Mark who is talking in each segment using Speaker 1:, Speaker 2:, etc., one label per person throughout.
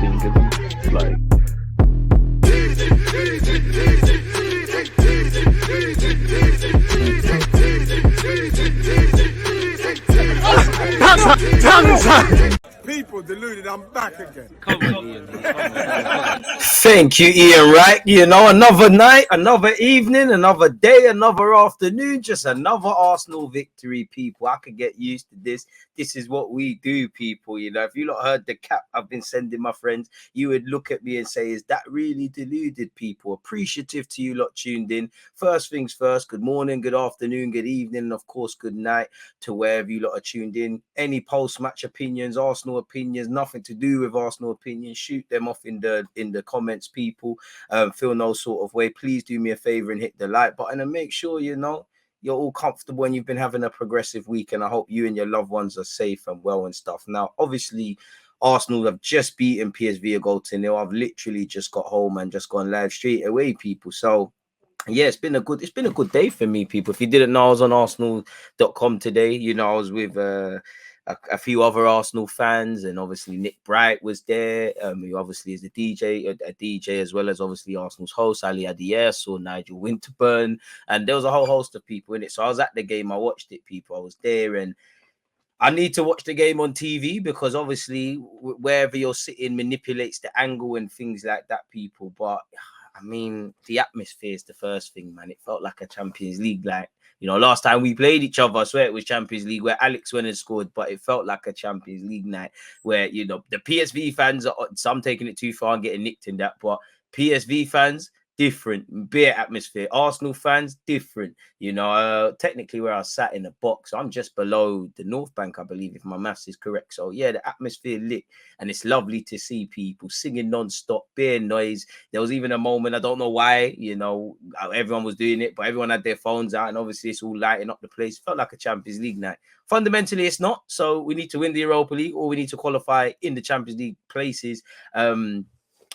Speaker 1: thing, isn't it? Like,
Speaker 2: People deluded, I'm back again.
Speaker 3: Thank you, Ian. Right, you know, another night, another evening, another day, another afternoon, just another Arsenal victory, people. I could get used to this. This is what we do, people. You know, if you lot heard the cap I've been sending my friends, you would look at me and say, is that really deluded, people? Appreciative to you lot tuned in. First things first, good morning, good afternoon, good evening, and of course, good night to wherever you lot are tuned in. Any post-match opinions, Arsenal opinions, nothing to do with Arsenal opinions, shoot them off in the comments, people. Feel no sort of way. Please do me a favor and hit the like button and make sure you know you're all comfortable and you've been having a progressive week. And I hope you and your loved ones are safe and well and stuff. Now, obviously, Arsenal have just beaten PSV a goal to nil. I've literally just got home and just gone live straight away, people. So yeah, it's been a good day for me, people. If you didn't know, I was on Arsenal.com today. You know, I was with a few other Arsenal fans, and obviously Nick Bright was there, who obviously is a DJ as well as obviously Arsenal's host, Ali Adies or Nigel Winterburn, and there was a whole host of people in it. So I was at the game, I watched it, people. I was there, and I need to watch the game on TV because obviously wherever you're sitting manipulates the angle and things like that, people. But I mean, the atmosphere is the first thing, man. It felt like a Champions League. Like, you know, last time we played each other, I swear it was Champions League where Alex went and scored, but it felt like a Champions League night where, you know, the PSV fans are some taking it too far and getting nicked in that, but PSV fans, different, beer atmosphere. Arsenal fans, different. You know, technically where I sat in the box, I'm just below the North Bank, I believe, if my maths is correct. So yeah, the atmosphere lit, and it's lovely to see people singing non-stop, beer noise. There was even a moment, I don't know why, you know, everyone was doing it, but everyone had their phones out, and obviously it's all lighting up the place. Felt like a Champions League night. Fundamentally, it's not. So we need to win the Europa League, or we need to qualify in the Champions League places.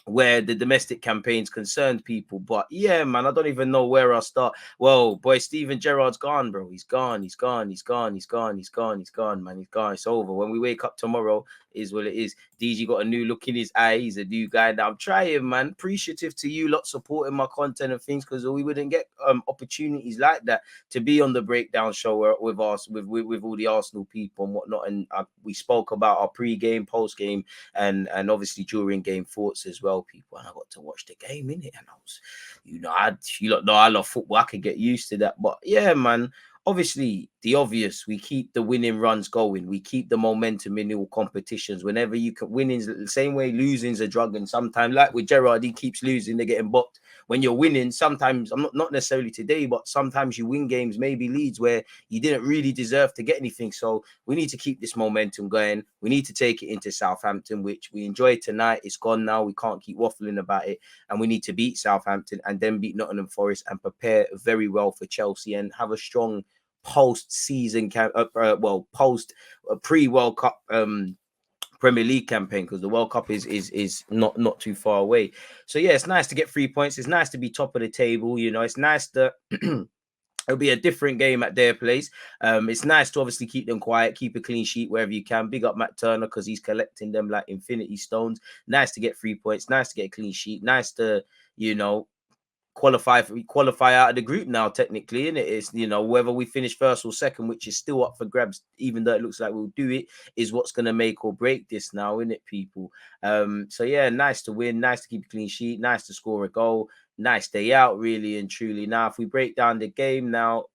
Speaker 3: Where the domestic campaign's concerned, people. But yeah, man, I don't even know where I'll start. Well, boy, Steven Gerrard's gone, bro. He's gone, man. He's gone. It's over. When we wake up tomorrow, is what it is. DG got a new look in his eye. He's a new guy. Now I'm trying, man. Appreciative to you lot supporting my content and things, because we wouldn't get opportunities like that to be on the breakdown show with us, with all the Arsenal people and whatnot. And we spoke about our pre-game, post-game, and obviously during game thoughts as well, people. And I got to watch the game in it, and I was, you know, I love football. I could get used to that. But yeah, man. Obviously, the obvious, we keep the winning runs going. We keep the momentum in all competitions. Whenever you can, winning's the same way losing's a drug. And sometimes, like with Gerrard, he keeps losing, they're getting booked. When you're winning, sometimes, I'm not necessarily today, but sometimes you win games, maybe leads where you didn't really deserve to get anything. So we need to keep this momentum going. We need to take it into Southampton, which we enjoyed tonight. It's gone now. We can't keep waffling about it. And we need to beat Southampton and then beat Nottingham Forest and prepare very well for Chelsea and have a strong post-season post pre-World Cup Premier League campaign, because the World Cup is not too far away. So yeah, it's nice to get 3 points. It's nice to be top of the table. You know, it's nice that it'll be a different game at their place. It's nice to obviously keep them quiet, keep a clean sheet wherever you can. Big up Matt Turner because he's collecting them like infinity stones. Nice to get 3 points. Nice to get a clean sheet. Nice to, you know, qualify out of the group now, technically, and it's, you know, whether we finish first or second, which is still up for grabs, even though it looks like we'll do it, is what's going to make or break this now, isn't it, people? So yeah, nice to win, nice to keep a clean sheet, nice to score a goal, nice day out, really and truly. Now, if we break down the game now,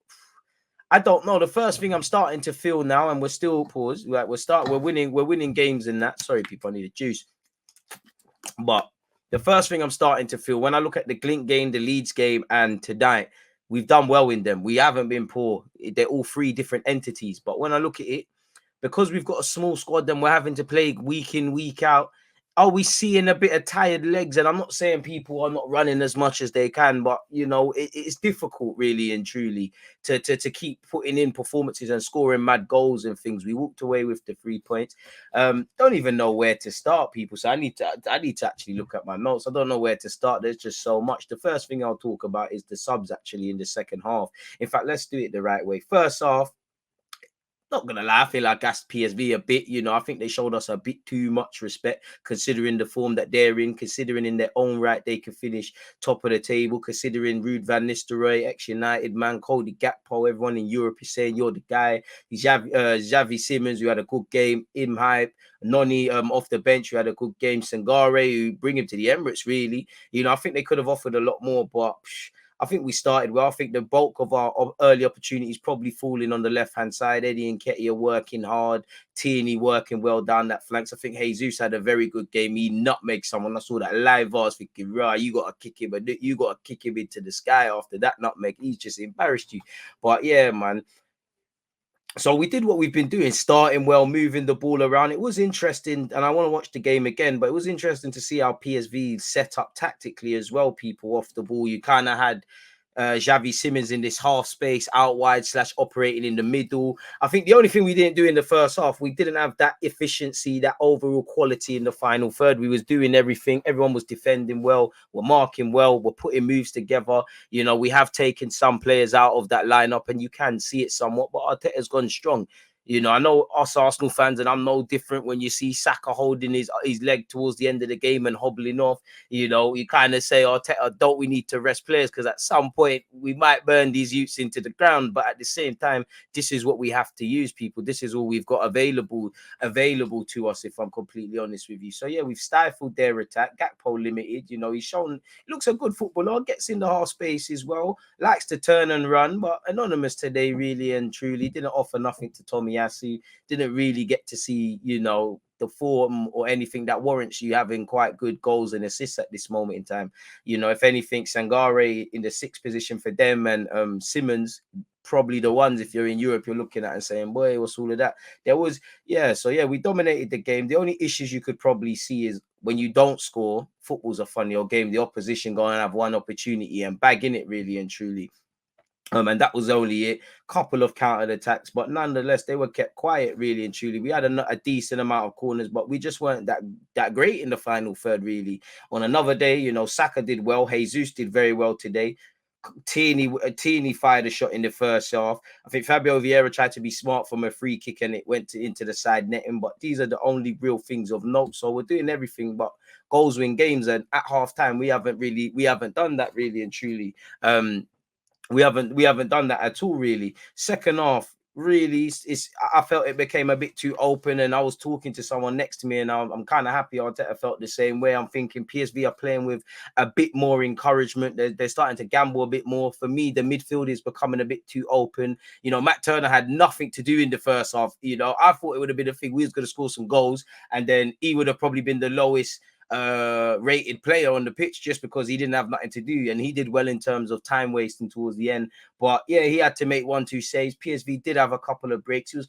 Speaker 3: I don't know. The first thing I'm starting to feel now, and we're still paused, like we're winning games in that. Sorry, people, I need a juice. But the first thing I'm starting to feel when I look at the Glint game, the Leeds game, and tonight, we've done well in them. We haven't been poor. They're all three different entities. But when I look at it, because we've got a small squad, then we're having to play week in, week out. Are we seeing a bit of tired legs? And I'm not saying people are not running as much as they can, but, you know, it's difficult really and truly to keep putting in performances and scoring mad goals and things. We walked away with the 3 points. Don't even know where to start, people. So I need to actually look at my notes. I don't know where to start. There's just so much. The first thing I'll talk about is the subs actually in the second half. In fact, let's do it the right way. First half, not gonna lie, I feel like I gassed PSV a bit. You know, I think they showed us a bit too much respect, considering the form that they're in, considering in their own right they could finish top of the table, considering Ruud van Nistelrooy, ex-United man, Cody Gakpo, everyone in Europe is saying you're the guy. Xavi Simons, who had a good game, Im Hype, Noni off the bench, who had a good game, Sangare, who bring him to the Emirates, really. You know, I think they could have offered a lot more, but I think we started well. I think the bulk of our early opportunities probably falling on the left-hand side. Eddie and Ketty are working hard. Tierney working well down that flanks. I think Jesus had a very good game. He nutmegged someone. I saw that live. I was thinking, right, you got to kick him, but you got to kick him into the sky after that nutmeg. He's just embarrassed you. But yeah, man. So we did what we've been doing, starting well, moving the ball around. It was interesting, and I want to watch the game again, but it was interesting to see how PSV set up tactically as well, people off the ball. You kind of had Xavi Simons in this half space out wide / operating in the middle. I think the only thing we didn't do in the first half, we didn't have that efficiency, that overall quality in the final third. We was doing everything. Everyone was defending well. We're marking well. We're putting moves together. You know, we have taken some players out of that lineup, and you can see it somewhat, but Arteta's gone strong. You know, I know us Arsenal fans, and I'm no different when you see Xhaka holding his leg towards the end of the game and hobbling off. You know, you kind of say, oh, don't we need to rest players? Because at some point we might burn these youths into the ground. But at the same time, this is what we have to use, people. This is all we've got available to us, if I'm completely honest with you. So, yeah, we've stifled their attack. Gakpo limited. You know, he's shown, he looks a good footballer, gets in the half space as well, likes to turn and run. But anonymous today, really and truly, didn't offer nothing to Tommy. Didn't really get to see, you know, the form or anything that warrants you having quite good goals and assists at this moment in time. You know, if anything, Sangare in the 6th position for them, and Simons probably the ones, if you're in Europe, you're looking at and saying, boy, what's all of that? There was, so we dominated the game. The only issues you could probably see is when you don't score, football's a funny old game. The opposition going to have one opportunity and bagging it, really and truly. And that was only it. Couple of counter attacks, but nonetheless, they were kept quiet, really and truly. We had a decent amount of corners, but we just weren't that great in the final third, really. On another day, you know, Saka did well. Jesus did very well today. Tierney fired a shot in the first half. I think Fabio Vieira tried to be smart from a free kick and it went into the side netting, but these are the only real things of note. So we're doing everything but goals win games, and at halftime we haven't done that, really and truly. We haven't done that at all, really. Second half, really, I felt it became a bit too open, and I was talking to someone next to me, and I'm kind of happy Arteta felt the same way. I'm thinking PSV are playing with a bit more encouragement. They're starting to gamble a bit more. For me, the midfield is becoming a bit too open. You know, Matt Turner had nothing to do in the first half. You know, I thought it would have been a thing. We was going to score some goals, and then he would have probably been the lowest rated player on the pitch just because he didn't have nothing to do, and he did well in terms of time wasting towards the end. But yeah, he had to make 1-2 saves. PSV did have a couple of breaks. He was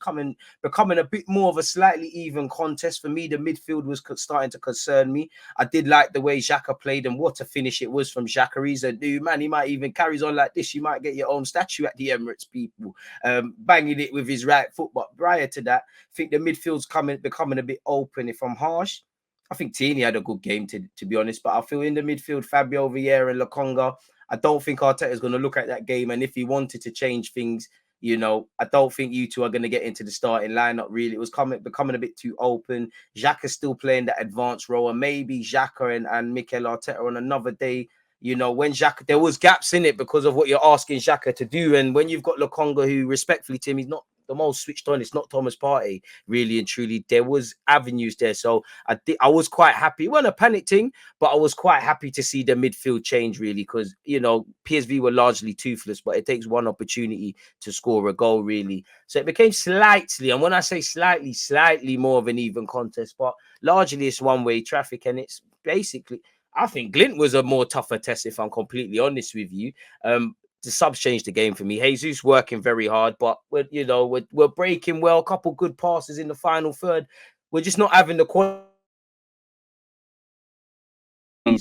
Speaker 3: becoming a bit more of a slightly even contest. For me, the midfield was starting to concern me. I did like the way Xhaka played, and what a finish it was from Xhaka. He's a new man. He might even carries on like this. You might get your own statue at the Emirates, people. Banging it with his right foot. But prior to that, I think the midfield's becoming a bit open. If I'm harsh, I think Tierney had a good game, to be honest. But I feel in the midfield, Fabio Vieira and Lokonga, I don't think Arteta is going to look at that game. And if he wanted to change things, you know, I don't think you two are going to get into the starting lineup, really. It was becoming a bit too open. Xhaka's still playing that advanced role. And maybe Xhaka and Mikel Arteta on another day, you know, when Xhaka, there was gaps in it because of what you're asking Xhaka to do. And when you've got Lokonga, who respectfully, Tim, he's not the most switched on. It's not Thomas Partey, really and truly. There was avenues there. So I was quite happy. It wasn't a panic thing, but I was quite happy to see the midfield change, really, because, you know, PSV were largely toothless, but it takes one opportunity to score a goal, really. So it became slightly, and when I say slightly more of an even contest, but largely it's one-way traffic, and it's basically, I think Glint was a more tougher test, if I'm completely honest with you. The subs changed the game for me. Jesus working very hard, but we're breaking well. A couple good passes in the final third. We're just not having the quality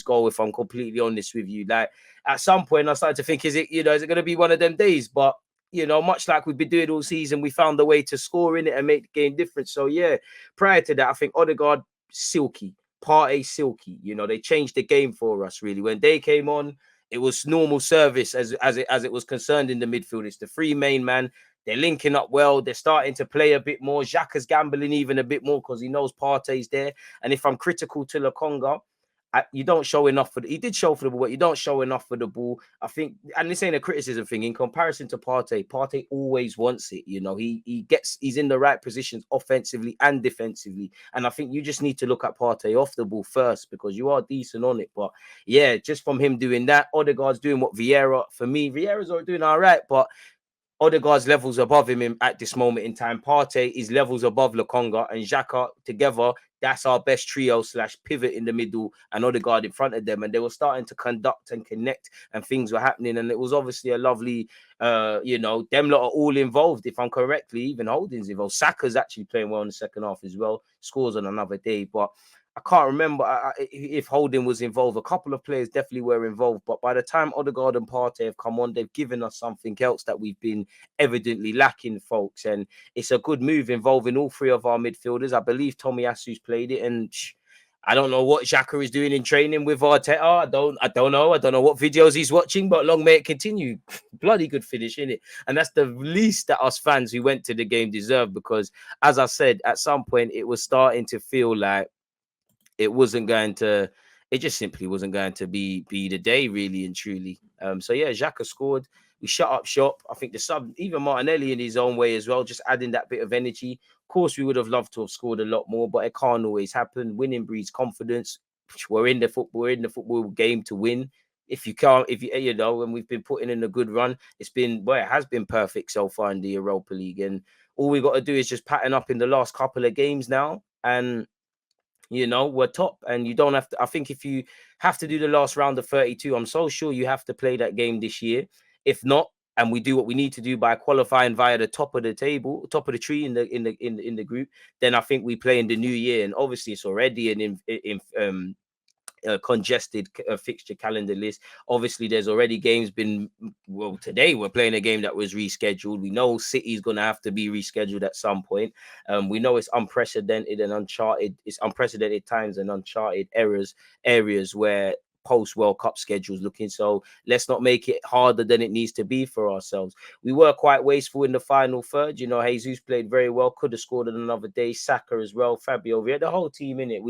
Speaker 3: goal, if I'm completely honest with you. Like, at some point, I started to think, is it going to be one of them days? But, you know, much like we've been doing all season, we found a way to score in it and make the game different. So, yeah, prior to that, I think Odegaard, silky. Partey, silky. You know, they changed the game for us, really. When they came on, it was normal service as it was concerned in the midfield. It's the three main man. They're linking up well. They're starting to play a bit more. Xhaka's gambling even a bit more because he knows Partey's there. And if I'm critical to Lokonga, you don't show enough for he did show for the ball, but you don't show enough for the ball. I think, and this ain't a criticism thing. In comparison to Partey always wants it. You know, he's in the right positions offensively and defensively. And I think you just need to look at Partey off the ball first because you are decent on it. But yeah, just from him doing that, Odegaard's doing what Vieira, for me, Vieira's already doing all right, but Odegaard's levels above him at this moment in time. Partey is levels above Lokonga and Xhaka together. That's our best trio / pivot in the middle and Odegaard in front of them. And they were starting to conduct and connect and things were happening. And it was obviously a lovely, them lot are all involved. If I'm correctly, even Holding's involved. Saka's actually playing well in the second half as well. Scores on another day. But I can't remember if Holding was involved. A couple of players definitely were involved. But by the time Odegaard and Partey have come on, they've given us something else that we've been evidently lacking, folks. And it's a good move involving all three of our midfielders. I believe Tomiyasu's played it. And I don't know what Xhaka is doing in training with Arteta. I don't know. I don't know what videos he's watching, but long may it continue. Bloody good finish, innit? And that's the least that us fans who went to the game deserve because, as I said, at some point it was starting to feel like it just simply wasn't going to be the day, really and truly. So yeah, Xhaka scored. We shut up shop. I think the sub, even Martinelli in his own way as well, just adding that bit of energy. Of course, we would have loved to have scored a lot more, but it can't always happen. Winning breeds confidence. We're in the football game to win. If you know, and we've been putting in a good run, it has been perfect so far in the Europa League. And all we got to do is just pattern up in the last couple of games now. And we're top, and you don't have to. I think if you have to do the last round of 32, I'm so sure you have to play that game this year. If not, and we do what we need to do by qualifying via the top of the table, top of the tree in the group, then I think we play in the new year. And obviously, it's already congested fixture calendar list. Obviously, there's already games today we're playing a game that was rescheduled. We know City's going to have to be rescheduled at some point. We know it's unprecedented and uncharted. It's unprecedented times and uncharted areas where post-World Cup schedules looking. So let's not make it harder than it needs to be for ourselves. We were quite wasteful in the final third. Jesus played very well, could have scored on another day. Saka as well, Fabio. We had the whole team in it.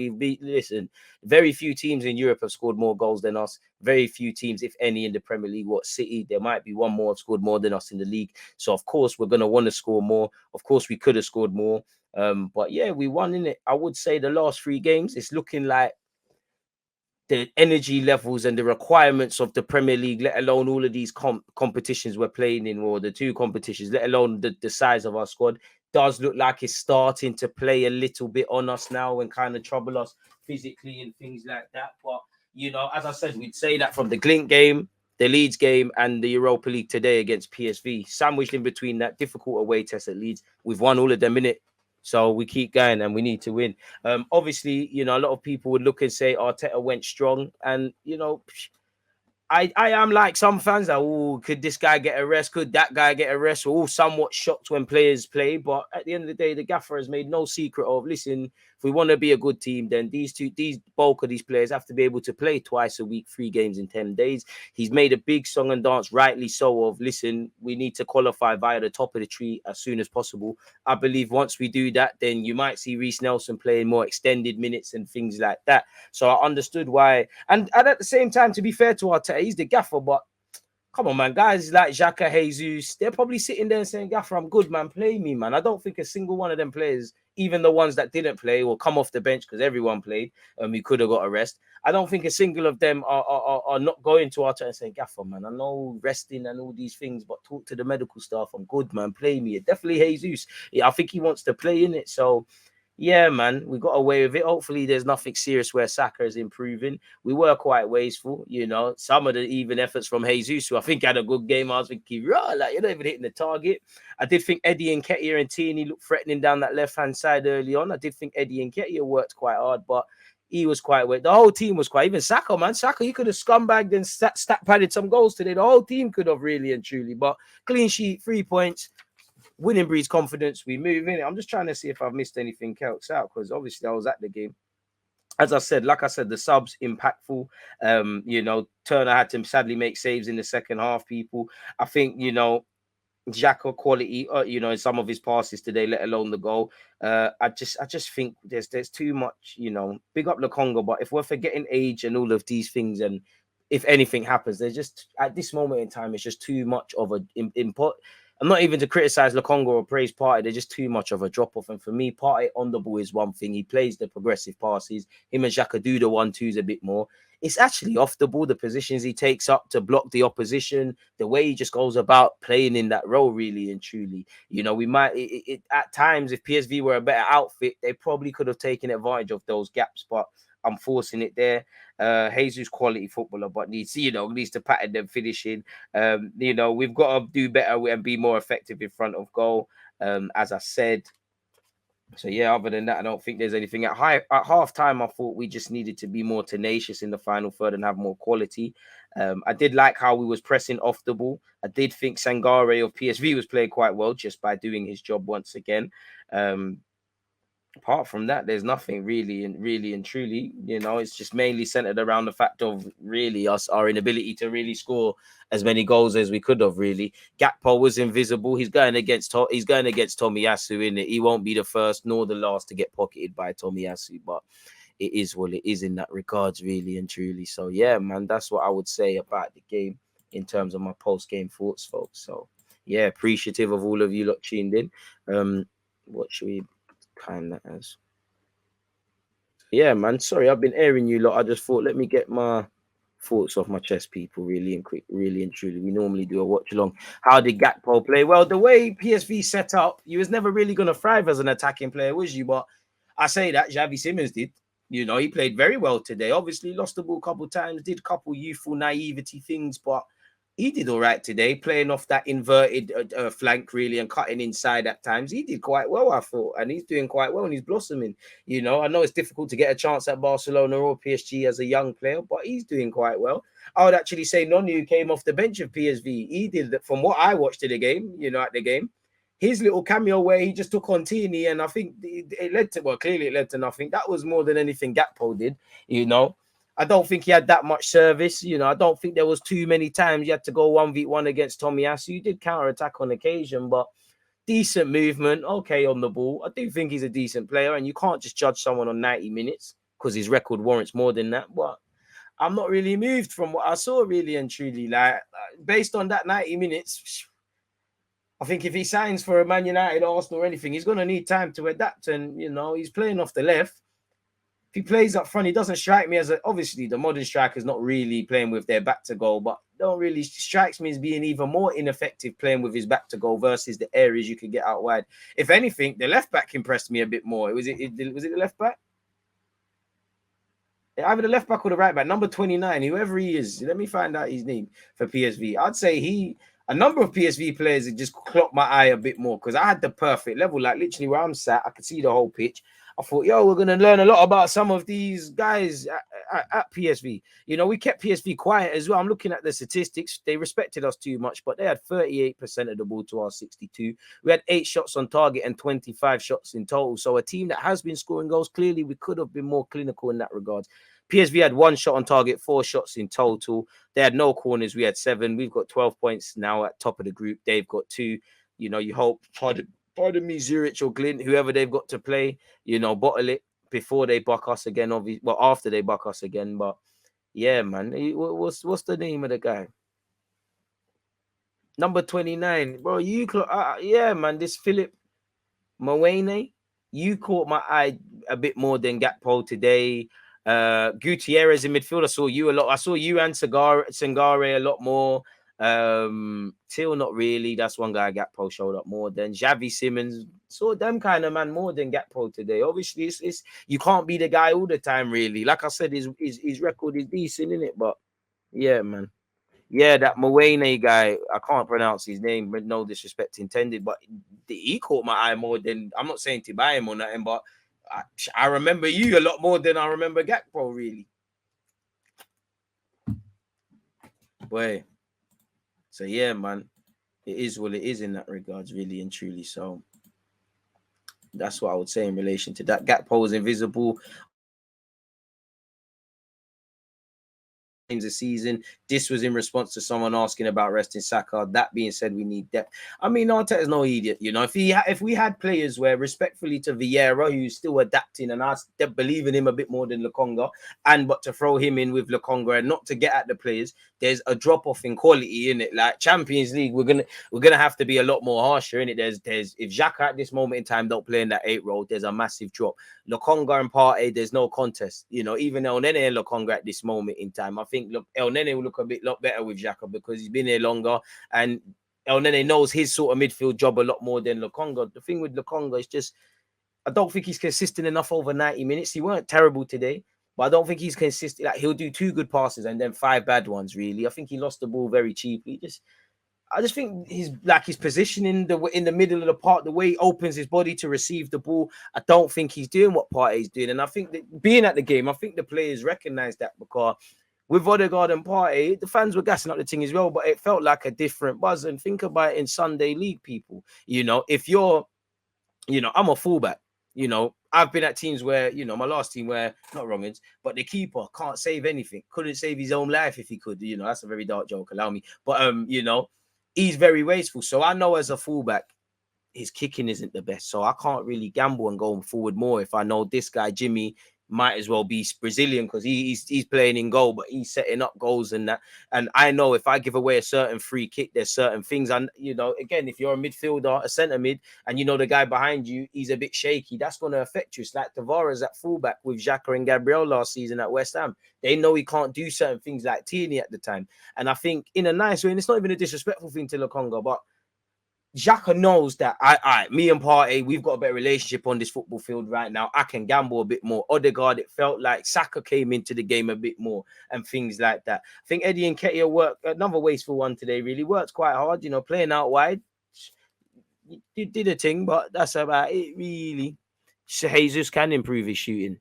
Speaker 3: Listen, very few teams in Europe have scored more goals than us. Very few teams, if any, in the Premier League. City? There might be one more have scored more than us in the league. So, of course, we're going to want to score more. Of course, we could have scored more. But yeah, we won in it. I would say the last 3 games, it's looking like the energy levels and the requirements of the Premier League, let alone all of these competitions we're playing in, or the 2 competitions, let alone the size of our squad, does look like it's starting to play a little bit on us now and kind of trouble us physically and things like that. But, as I said, we'd say that from the Glint game, the Leeds game, and the Europa League today against PSV, sandwiched in between that difficult away test at Leeds, we've won all of them in it. So we keep going and we need to win. Obviously, a lot of people would look and say Arteta went strong. And, I am like some fans that, could this guy get a rest? Could that guy get a rest? We're all somewhat shocked when players play. But at the end of the day, the gaffer has made no secret of, listen, if we want to be a good team, then these bulk of these players have to be able to play twice a week, 3 games in 10 days. He's made a big song and dance, rightly so, of, listen, we need to qualify via the top of the tree as soon as possible. I believe once we do that, then you might see Reece Nelson playing more extended minutes and things like that. So I understood why. And at the same time, to be fair to Arteta, he's the gaffer, but come on, man. Guys like Xhaka, Jesus, they're probably sitting there and saying, Gaffer, I'm good, man. Play me, man. I don't think a single one of them players, even the ones that didn't play or come off the bench because everyone played, we could have got a rest. I don't think a single of them are not going to Arteta and saying, Gaffer, man, I know resting and all these things, but talk to the medical staff. I'm good, man. Play me. Definitely Jesus. I think he wants to play in it. So, yeah, man, we got away with it. Hopefully, there's nothing serious where Saka is improving. We were quite wasteful, Some of the even efforts from Jesus, who I think had a good game. I was thinking, you're not even hitting the target. I did think Eddie Nketiah and Tierney looked threatening down that left-hand side early on. I did think Eddie Nketiah worked quite hard, but he was quite weak. The whole team was quite, even Saka, man. Saka, he could have scumbagged and stat padded some goals today. The whole team could have really and truly, but clean sheet, 3 points. Winning breeds confidence. We move in. I'm just trying to see if I've missed anything else out because obviously I was at the game. As I said, the subs impactful. Turner had to sadly make saves in the second half. People, I think, Xhaka quality, in some of his passes today, let alone the goal. I just think there's too much, big up the Congo, but if we're forgetting age and all of these things, and if anything happens, there's just at this moment in time, it's just too much of a input. I'm not even to criticize Lokonga or praise Partey. They're just too much of a drop off. And for me, Partey on the ball is one thing. He plays the progressive passes. Him and Xhaka do the 1-2s a bit more. It's actually off the ball, the positions he takes up to block the opposition, the way he just goes about playing in that role, really and truly. We might, at times, if PSV were a better outfit, they probably could have taken advantage of those gaps, but I'm forcing it there. Jesus quality footballer, but needs to pattern them finishing. We've got to do better and be more effective in front of goal. As I said. So yeah, other than that, I don't think there's anything at half time. I thought we just needed to be more tenacious in the final third and have more quality. I did like how we was pressing off the ball. I did think Sangare of PSV was playing quite well just by doing his job once again. Apart from that, there's nothing really and truly, it's just mainly centered around the fact of really our inability to really score as many goals as we could have. Really, Gakpo was invisible. He's going against Tomiyasu, in it. He won't be the first nor the last to get pocketed by Tomiyasu, but it is what it is in that regards, really and truly. So yeah, man, that's what I would say about the game in terms of my post-game thoughts, folks. So yeah, appreciative of all of you lot tuned in. What should we kind of as? Yeah, man. Sorry, I've been airing you lot. I just thought, let me get my thoughts off my chest, people. Really and quick, really and truly. We normally do a watch along. How did Gakpo play? Well, the way PSV set up, you was never really going to thrive as an attacking player, was you? But I say that Xavi Simons did. He played very well today. Obviously, lost the ball a couple of times, did a couple youthful naivety things, but he did all right today, playing off that inverted flank, really, and cutting inside at times. He did quite well, I thought, and he's doing quite well, and he's blossoming. I know it's difficult to get a chance at Barcelona or PSG as a young player, but he's doing quite well. I would actually say Nonu came off the bench of PSV. He did, from what I watched in the game, at the game, his little cameo where he just took on Tini, and I think it led to, clearly it led to nothing. That was more than anything Gakpo did, I don't think he had that much service. I don't think there was too many times you had to go 1v1 against Tomiyasu. You did counter-attack on occasion, but decent movement, okay on the ball. I do think he's a decent player, and you can't just judge someone on 90 minutes because his record warrants more than that. But I'm not really moved from what I saw, really and truly. Like, based on that 90 minutes, I think if he signs for a Man United, Arsenal, or anything, he's going to need time to adapt. And, he's playing off the left. If he plays up front, he doesn't strike me as obviously the modern striker is not really playing with their back to goal, but don't really strikes me as being even more ineffective playing with his back to goal versus the areas you could get out wide. If anything, the left back impressed me a bit more. Was it the left back? Either the left back or the right back, number 29, whoever he is. Let me find out his name for PSV. I'd say a number of PSV players that just clocked my eye a bit more because I had the perfect level, like literally where I'm sat, I could see the whole pitch. I thought, we're going to learn a lot about some of these guys at PSV. We kept PSV quiet as well. I'm looking at the statistics. They respected us too much, but they had 38% of the ball to our 62. We had 8 shots on target and 25 shots in total. So a team that has been scoring goals, clearly we could have been more clinical in that regard. PSV had 1 shot on target, 4 shots in total. They had no corners. We had 7. We've got 12 points now at top of the group. They've got 2. You hope, pardon me, Zurich or Glint, whoever they've got to play, bottle it before they buck us again. Obviously, after they buck us again. But yeah, man, what's the name of the guy? Number 29, bro. Yeah, man. This Philip Mwene, you caught my eye a bit more than Gakpo today. Gutierrez in midfield. I saw you a lot. I saw you and Sangare a lot more. Till not really. That's one guy Gakpo showed up more than. Xavi Simons saw them kind of man more than Gakpo today. Obviously, it's you can't be the guy all the time, really. Like I said, his record is decent, isn't it? But yeah, man. Yeah, that Mwene guy, I can't pronounce his name, but no disrespect intended. But he caught my eye more than, I'm not saying to buy him or nothing, but I remember you a lot more than I remember Gakpo, really. Boy. So yeah, man, it is what it is in that regards, really and truly. So that's what I would say in relation to that. Gakpo was invisible. games a season. This was in response to someone asking about resting Saka. That being said, we need depth. I mean, Arteta's no idiot, you know. If we had players where, respectfully to Vieira, who's still adapting, and I believe in him a bit more than Lokonga, but to throw him in with Lokonga and not to get at the players, there's a drop off in quality in it. Like Champions League, we're gonna have to be a lot more harsher in it. There's if Xhaka at this moment in time don't play in that 8 role, there's a massive drop. Lokonga and Partey, there's no contest. You know, even El Nene and Lokonga at this moment in time, I think El Nene will look a lot better with Xhaka because he's been here longer and El Nene knows his sort of midfield job a lot more than Lokonga. The thing with Lokonga is just, I don't think he's consistent enough over 90 minutes. He weren't terrible today, but I don't think he's consistent. Like, he'll do 2 good passes and then 5 bad ones, really. I think he lost the ball very cheaply. I just think his positioning in the middle of the park, the way he opens his body to receive the ball, I don't think he's doing what Partey's doing. And I think that being at the game, I think the players recognize that, because with Odegaard and Partey, the fans were gassing up the thing as well, but it felt like a different buzz. And think about it in Sunday League, people. You know, if you're, you know, I'm a fullback. You know, I've been at teams where, you know, my last team where, not wrongins, but the keeper can't save anything. Couldn't save his own life if he could. You know, that's a very dark joke, allow me. But, you know, he's very wasteful. So I know as a fullback, his kicking isn't the best. So I can't really gamble and go forward more if I know this guy, Jimmy, might as well be Brazilian because he's playing in goal, but he's setting up goals and that. And I know if I give away a certain free kick, there's certain things. And, you know, again, if you're a midfielder, a centre mid, and you know the guy behind you, he's a bit shaky, that's going to affect you. It's like Tavares at fullback with Xhaka and Gabriel last season at West Ham. They know he can't do certain things like Tierney at the time. And I think in a nice way, and it's not even a disrespectful thing to Lokonga, but Xhaka knows that me and Partey, we've got a better relationship on this football field right now. I can gamble a bit more. Odegaard, it felt like Saka came into the game a bit more and things like that. I think Eddie and Nketiah worked, another wasteful one today, really worked quite hard, you know, playing out wide. You did a thing, but that's about it, really. Jesus can improve his shooting.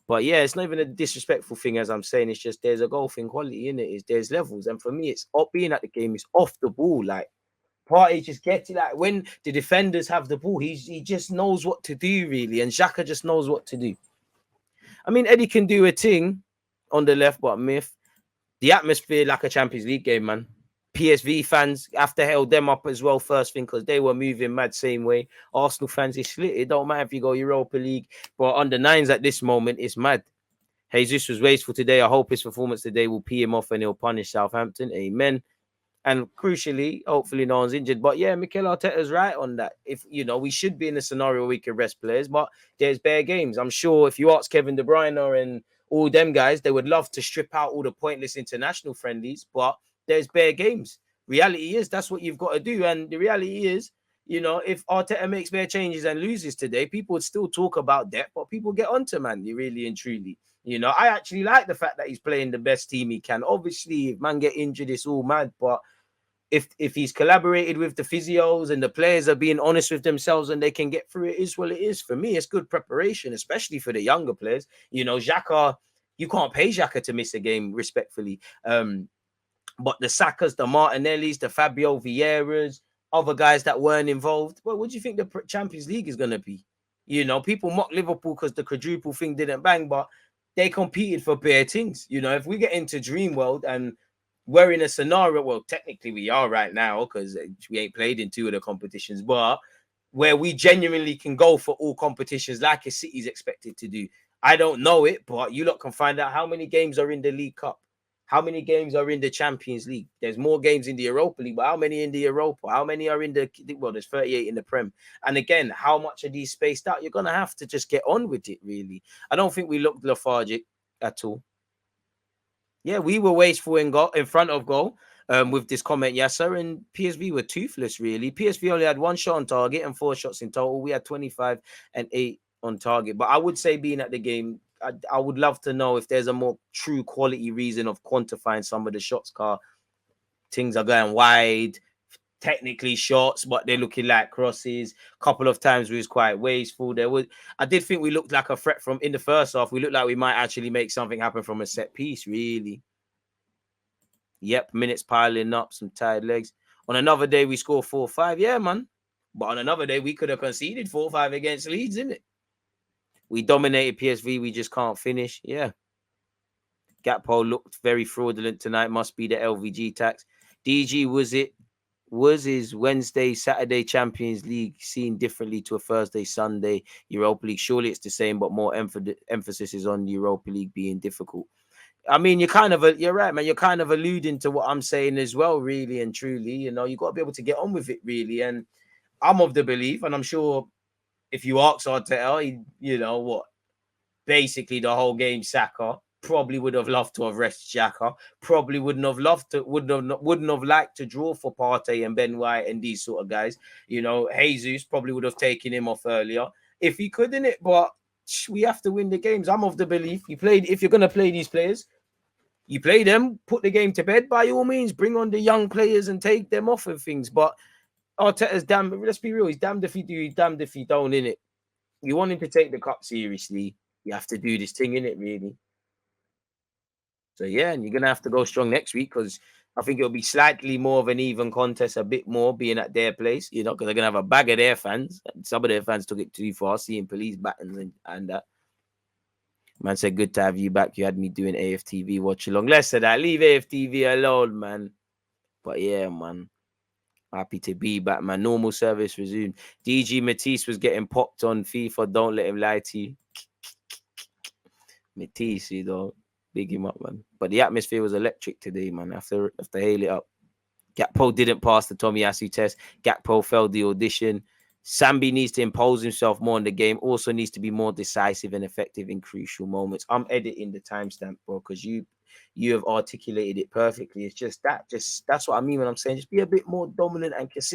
Speaker 3: But yeah, it's not even a disrespectful thing, as I'm saying. It's just there's a golfing quality in it. There's levels. And for me, it's being at the game, it's off the ball. Like, Partey just gets it. Like, when the defenders have the ball, he just knows what to do, really. And Xhaka just knows what to do. I mean, Eddie can do a thing on the left, but myth. The atmosphere, like a Champions League game, man. PSV fans have to held them up as well first thing because they were moving mad same way. Arsenal fans, it's split. It don't matter if you go Europa League, but under 9s at this moment, it's mad. Jesus was wasteful today. I hope his performance today will pee him off and he'll punish Southampton. Amen. And crucially, hopefully no one's injured. But yeah, Mikel Arteta's right on that. If, you know, we should be in a scenario where we can rest players, but there's bare games. I'm sure if you ask Kevin De Bruyne and all them guys, they would love to strip out all the pointless international friendlies, but there's bare games. Reality is that's what you've got to do. And the reality is, you know, if Arteta makes bare changes and loses today, people would still talk about depth, but people get onto man, really and truly. You know, I actually like the fact that he's playing the best team he can. Obviously, if man get injured, it's all mad, but if he's collaborated with the physios and the players are being honest with themselves and they can get through it, is what it is. For me, it's good preparation, especially for the younger players. You know, Xhaka, you can't pay Xhaka to miss a game, respectfully. But the Sakas, the Martinellis, the Fabio Vieiras, other guys that weren't involved, well, what do you think the Champions League is going to be? You know, people mock Liverpool because the quadruple thing didn't bang, but they competed for bare things. You know, if we get into Dream World and we're in a scenario, well, technically we are right now because we ain't played in 2 of the competitions, but where we genuinely can go for all competitions like a City's expected to do. I don't know it, but you lot can find out how many games are in the League Cup, how many games are in the Champions League. There's more games in the Europa League, but how many in the Europa? How many are in the, well, there's 38 in the Prem. And again, how much are these spaced out? You're going to have to just get on with it, really. I don't think we looked lethargic at all. Yeah, we were wasteful in front of goal with this comment, Yasser, and PSV were toothless, really. PSV only had 1 shot on target and 4 shots in total. We had 25 and 8 on target. But I would say, being at the game, I would love to know if there's a more true quality reason of quantifying some of the shots, car. Things are going wide, technically shots, but they're looking like crosses. A couple of times we was quite wasteful. I did think we looked like a threat from in the first half. We looked like we might actually make something happen from a set piece, really. Yep, minutes piling up, some tired legs. On another day, we score 4-5. Yeah, man. But on another day, we could have conceded 4-5 against Leeds, isn't it? We dominated PSV. We just can't finish. Yeah. Gakpo looked very fraudulent tonight. Must be the LVG tax. DG, was his Wednesday, Saturday Champions League seen differently to a Thursday, Sunday Europa League? Surely it's the same, but more emphasis is on Europa League being difficult. I mean, you're right, man. You're kind of alluding to what I'm saying as well, really and truly. You know, you got to be able to get on with it, really. And I'm of the belief, and I'm sure if you ask Arteta, you know what, basically the whole game, Saka probably would have loved to have rested Xhaka. Probably wouldn't have liked to draw for Partey and Ben White and these sort of guys. You know, Jesus probably would have taken him off earlier if he could, in it. But we have to win the games. I'm of the belief if you're gonna play these players, you play them, put the game to bed. By all means, bring on the young players and take them off of things. But Arteta's damn. Let's be real. He's damned if he do. He's damned if he don't. In it, you want him to take the cup seriously. You have to do this thing in it, really. So yeah, and you're gonna have to go strong next week because I think it'll be slightly more of an even contest, a bit more being at their place, you know, because they're gonna have a bag of their fans. Some of their fans took it too far, seeing police battens and that. Man said, "Good to have you back. You had me doing AFTV watch along." Less of that. Leave AFTV alone, man. But yeah, man. Happy to be back, man. Normal service resumed. DG Matisse was getting popped on FIFA. Don't let him lie to you. Matisse, you know. Big him up, man. But the atmosphere was electric today, man. After hail it up. Gakpo didn't pass the Tomiyasu test. Gakpo failed the audition. Sambi needs to impose himself more in the game. Also needs to be more decisive and effective in crucial moments. I'm editing the timestamp, bro, because you have articulated it perfectly. It's just that's what I mean when I'm saying just be a bit more dominant and consistent.